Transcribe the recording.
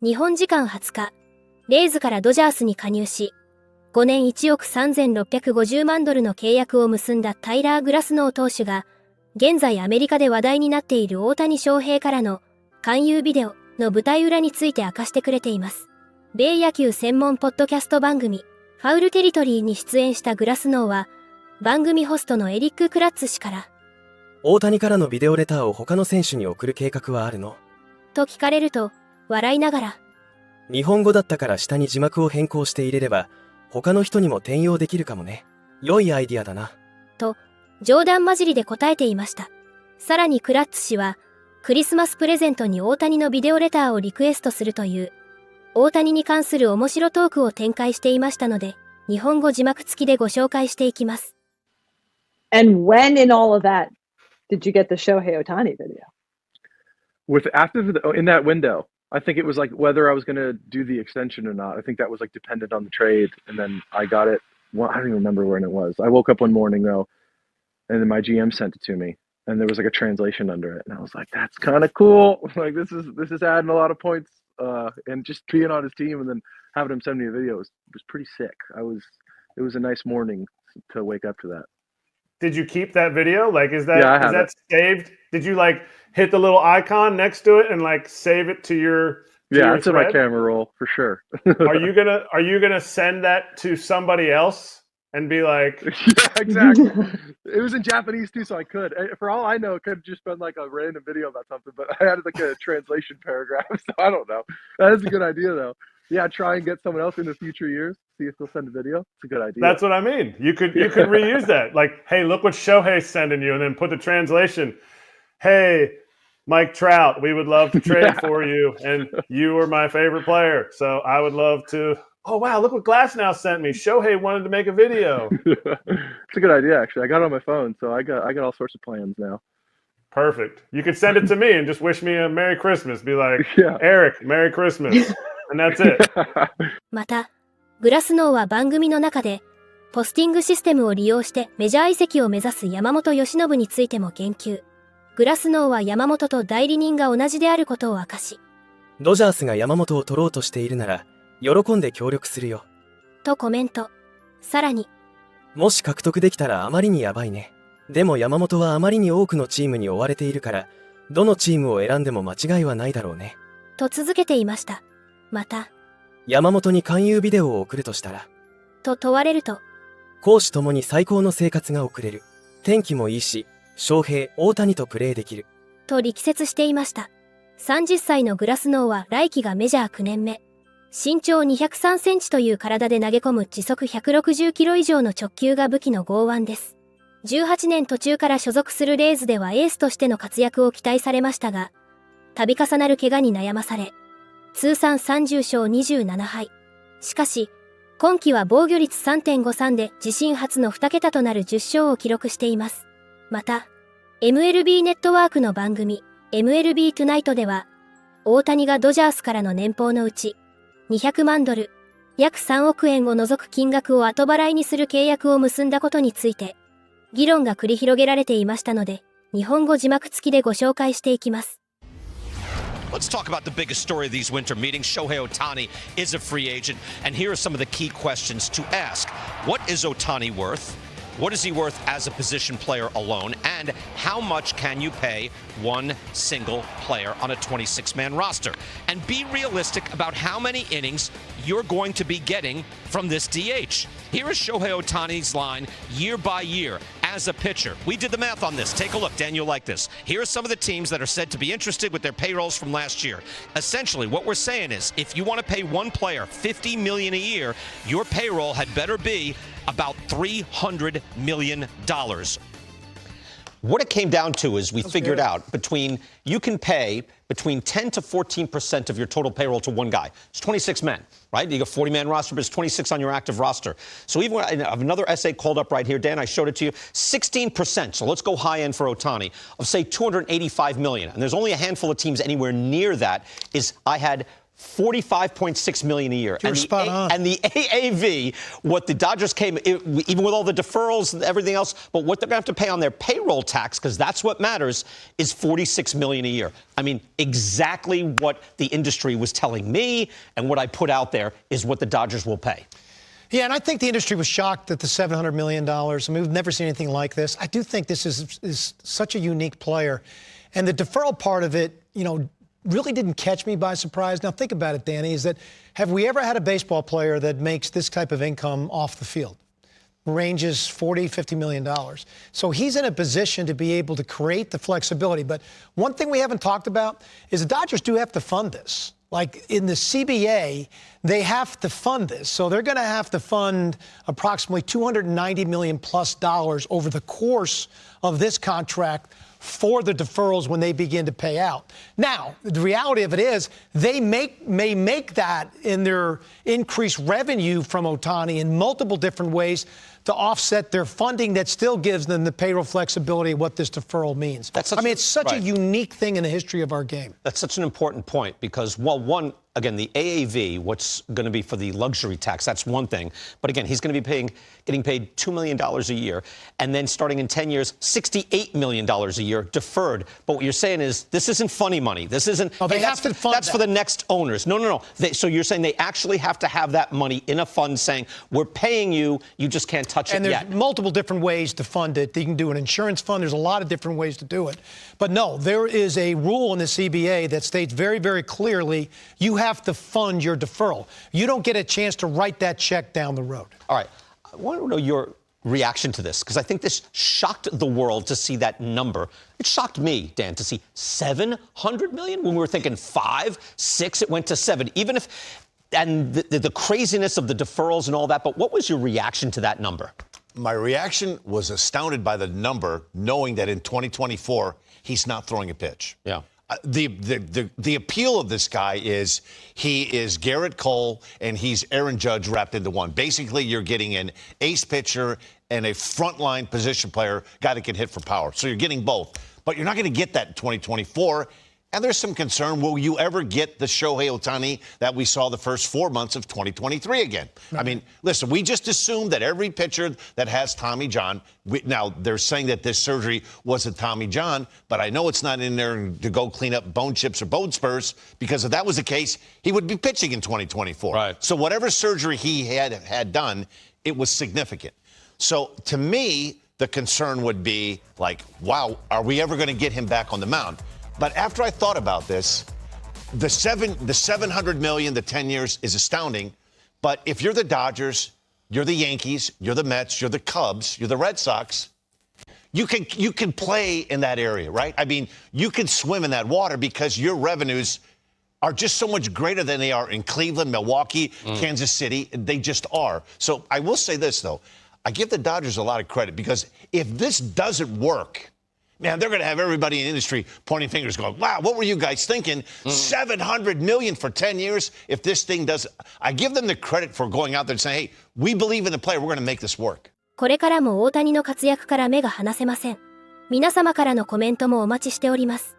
日本時間20日、レイズからドジャースに加入し、5年1億3650万ドルの契約を結んだタイラー・グラスノー投手が、現在アメリカで話題になっている大谷翔平からの勧誘ビデオの舞台裏について明かしてくれています。米野球専門ポッドキャスト番組、ファウルテリトリーに出演したグラスノーは、番組ホストのエリック・クラッツ氏から、大谷からのビデオレターを他の選手に送る計画はあるの？と聞かれると、笑いながら、日本語だったから下に字幕を変更して入れれば、他の人にも転用できるかもね。良いアイディアだな。と、冗談交じりで答えていました。さらにクラッツ氏は、クリスマスプレゼントに大谷のビデオレターをリクエストするという、大谷に関する面白トークを展開していましたので、日本語字幕付きでご紹介していきます。And when in all of that did you get the Shohei Ohtani video? In that window. I think it was like whether I was going to do the extension or not. I think that was like dependent on the trade. And then I got it. Well, I don't even remember when it was. I woke up one morning though, and then my GM sent it to me, and there was like a translation under it, and I was like, "That's kind of cool. Like this is adding a lot of points." And just being on his team and then having him send me a video was pretty sick. It was a nice morning to wake up to that. Did you keep that video? Like, is that saved? Did you like hit the little icon next to it and like save it to your? It's in my camera roll for sure. Are you gonna send that to somebody else and be like? Yeah, exactly. It was in Japanese too, so I could. For all I know, it could have just been like a random video about something, but I had like a translation paragraph, so I don't know. That is a good idea though. Yeah, try and get someone else in the future years. See if they'll send a video. It's a good idea. That's what I mean. You could reuse that. Like, hey, look what Shohei's sending you, and then put the translation. Hey, Mike Trout, we would love to trade for you, and you are my favorite player. So I would love to. Oh wow, look what Glassnow sent me. Shohei wanted to make a video. It's a good idea, actually. I got it on my phone, so I got all sorts of plans now. Perfect. You could send it to me and just wish me a Merry Christmas. Be like, Eric, Merry Christmas. And that's it. また、グラスノーは番組の中で、ポスティングシステムを利用してメジャー移籍を目指す山本由伸についても言及。グラスノーは山本と代理人が同じであることを明かし、ドジャースが山本を取ろうとしているなら、喜んで協力するよ。とコメント。さらに、もし獲得できたらあまりにやばいね。でも山本はあまりに多くのチームに追われているから、どのチームを選んでも間違いはないだろうね。と続けていました。また、山本に勧誘ビデオを送るとしたら、と問われると、攻守ともに最高の生活が送れる。天気もいいし、翔平、大谷とプレーできる。と力説していました。30歳のグラスノーは来季がメジャー9年目。身長203センチという体で投げ込む時速160キロ以上の直球が武器の剛腕です。18年途中から所属するレイズではエースとしての活躍を期待されましたが、度重なる怪我に悩まされ、通算30勝27敗。しかし、今季は防御率 3.53 で自身初の2桁となる10勝を記録しています。また、MLB ネットワークの番組、MLB トゥナイトでは、大谷がドジャースからの年俸のうち、200万ドル、約3億円を除く金額を後払いにする契約を結んだことについて、議論が繰り広げられていましたので、日本語字幕付きでご紹介していきます。Let's talk about the biggest story of these winter meetings. Shohei Ohtani is a free agent, and here are some of the key questions to ask. What is Ohtani worth? What is he worth as a position player alone? And how much can you pay one single player on a 26-man roster? And be realistic about how many innings you're going to be getting from this DH. Here is Shohei Ohtani's line year by year as a pitcher. We did the math on this. Take a look, Dan, you'll like this. Here are some of the teams that are said to be interested with their payrolls from last year. Essentially, what we're saying is, if you want to pay one player $50 million a year, your payroll had better be about $300 million. What it came down to is we figured out you can pay between 10 to 14% of your total payroll to one guy. It's 26 men, right? You got a 40-man roster, but it's 26 on your active roster. So even when I have another essay called up right here, Dan, I showed it to you, 16%. So let's go high end for Ohtani of say $285 million. And there's only a handful of teams anywhere near that. I had $45.6 million a year. You're spot on. And the AAV, what the Dodgers came, even with all the deferrals and everything else, but what they're going to have to pay on their payroll tax, because that's what matters, is $46 million a year. I mean, exactly what the industry was telling me and what I put out there is what the Dodgers will pay. Yeah, and I think the industry was shocked at the $700 million. I mean, we've never seen anything like this. I do think this is such a unique player. And the deferral part of it, really didn't catch me by surprise. Now, think about it, Danny, is that have we ever had a baseball player that makes this type of income off the field? Ranges $40, $50 million. So he's in a position to be able to create the flexibility. But one thing we haven't talked about is the Dodgers do have to fund this. Like in the CBA, they have to fund this. So they're going to have to fund approximately $290 million plus over the course of this contract for the deferrals when they begin to pay out. Now, the reality of it is they may make that in their increased revenue from Ohtani in multiple different ways to offset their funding that still gives them the payroll flexibility of what this deferral means. It's such a unique thing in the history of our game. That's such an important point because, well, one, again, the AAV, what's going to be for the luxury tax, that's one thing. But again, he's going to be getting paid $2 million a year. And then starting in 10 years, $68 million a year deferred. But what you're saying is this isn't funny money. This isn't. Oh, they have to fund That's for the next owners. No. So you're saying they actually have to have that money in a fund saying, we're paying you, you just can't touch it yet. And there's multiple different ways to fund it. You can do an insurance fund. There's a lot of different ways to do it. But no, there is a rule in the CBA that states very, very clearly you have to fund your deferral. You don't get a chance to write that check down the road. All right. I want to know your reaction to this because I think this shocked the world to see that number. It shocked me, Dan, to see $700 million when we were thinking 5, 6, it went to 7. Even if, and the craziness of the deferrals and all that, but what was your reaction to that number? My reaction was astounded by the number, knowing that in 2024, he's not throwing a pitch. Yeah. The appeal of this guy is he is Garrett Cole and he's Aaron Judge wrapped into one. Basically, you're getting an ace pitcher and a frontline position player, guy that can hit for power. So you're getting both. But you're not going to get that in 2024. And there's some concern, will you ever get the Shohei Ohtani that we saw the first 4 months of 2023 again? I mean, listen, we just assumed that every pitcher that has Tommy John, now they're saying that this surgery wasn't Tommy John, but I know it's not in there to go clean up bone chips or bone spurs, because if that was the case, he would be pitching in 2024. Right. So whatever surgery he had done, it was significant. So to me, the concern would be like, wow, are we ever going to get him back on the mound? But after I thought about this, the $700 million, the 10 years is astounding. But if you're the Dodgers, you're the Yankees, you're the Mets, you're the Cubs, you're the Red Sox, you can play in that area, right? I mean, you can swim in that water because your revenues are just so much greater than they are in Cleveland, Milwaukee, Kansas City. They just are. So I will say this, though. I give the Dodgers a lot of credit because if this doesn't work, man, they're going to have everybody in the industry pointing fingers going, wow, what were you guys thinking? $700 million for 10 years? If this thing does, I give them the credit for going out there and saying, hey, we believe in the player. We're going to make this work. これからも大谷の活躍から目が離せません。皆様からのコメントもお待ちしております。